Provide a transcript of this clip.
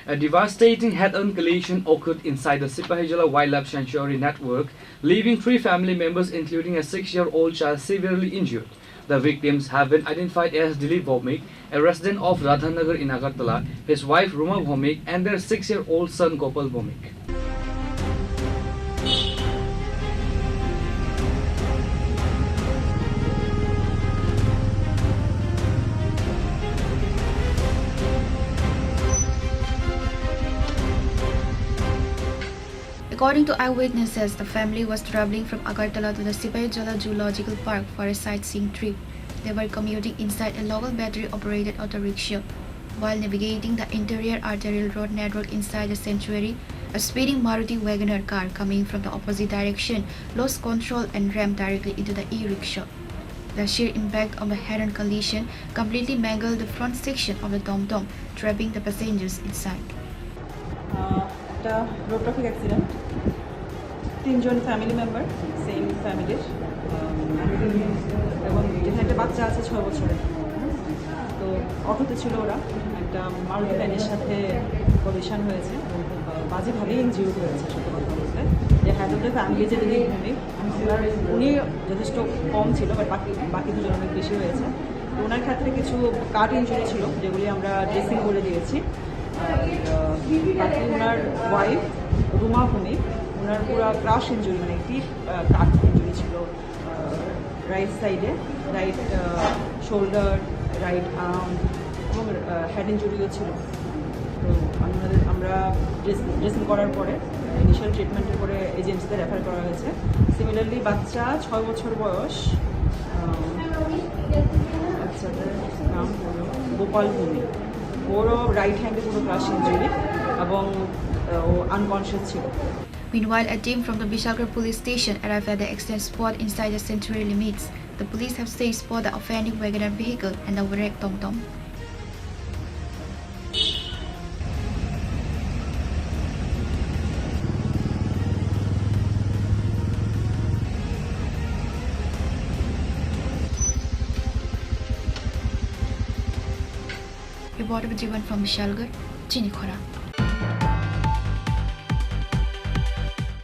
A devastating head-on collision occurred inside the Sepahijala Wildlife Sanctuary network, leaving 3 family members including a 6-year-old child severely injured. The victims have been identified as Dilip Bhowmik, a resident of Radhanagar in Agartala, his wife Ruma Bhowmik and their 6-year-old son Gopal Bhowmik. According to eyewitnesses, the family was traveling from Agartala to the Sepahijala Zoological Park for a sightseeing trip. They were commuting inside a local battery-operated auto rickshaw. While navigating the interior arterial road network inside the sanctuary, a speeding Maruti Wagoner car coming from the opposite direction lost control and rammed directly into the e-rickshaw. The sheer impact of the head-on collision completely mangled the front section of the tom-tom, trapping the passengers inside. একটা road traffic accident 3 জন family member same ফ্যামিলির এবং যেখানে একটা বাচ্চা আছে 6 বছরের তো অটোতে ছিল ওরা একটা মারুতি ভ্যানের সাথে কলিশন হয়েছে বাজেভাবেই ইনজিউর হয়েছে সত্যি কথা বলতে যে হেড অফ দ্য ফ্যামিলি যে দিলীপ ভৌমিক উনি যথেষ্ট কম ছিল বাট বাকি দুজন অনেক বেশি হয়েছে তো ওনার ক্ষেত্রে কিছু কাট ইনজুরি ছিল যেগুলি আমরা ড্রেসিং করে দিয়েছি বাকি ওনার ওয়াইফ রুমা ভৌমিক ওনার পুরো ক্রাশ ইঞ্জুরি মানে একটি কাট ইঞ্জুরি ছিল রাইট সাইডে রাইট শোল্ডার রাইট আর্ম এবং হেড ইঞ্জুরিও ছিল তো আমরা ড্রেসিং করার পরে ইনিশিয়াল ট্রিটমেন্টের পরে এজেন্সিতে রেফার করা হয়েছে সিমিলারলি বাচ্চা 6 বছর বয়স বাচ্চাদের নাম হলো গোপাল ভৌমিক ওরও রাইট হ্যান্ডে পুরো ক্রাশ ইঞ্জুরি এবং ও আনকনশিয়াস ছিল। Meanwhile, a team from the Vishalgarh police station arrived at the accident spot inside the sanctuary limits. The police have seized both the offending Wagoner vehicle and the wrecked tom-tom. Reported by Jivan from Vishalgarh, Chini, Khorang.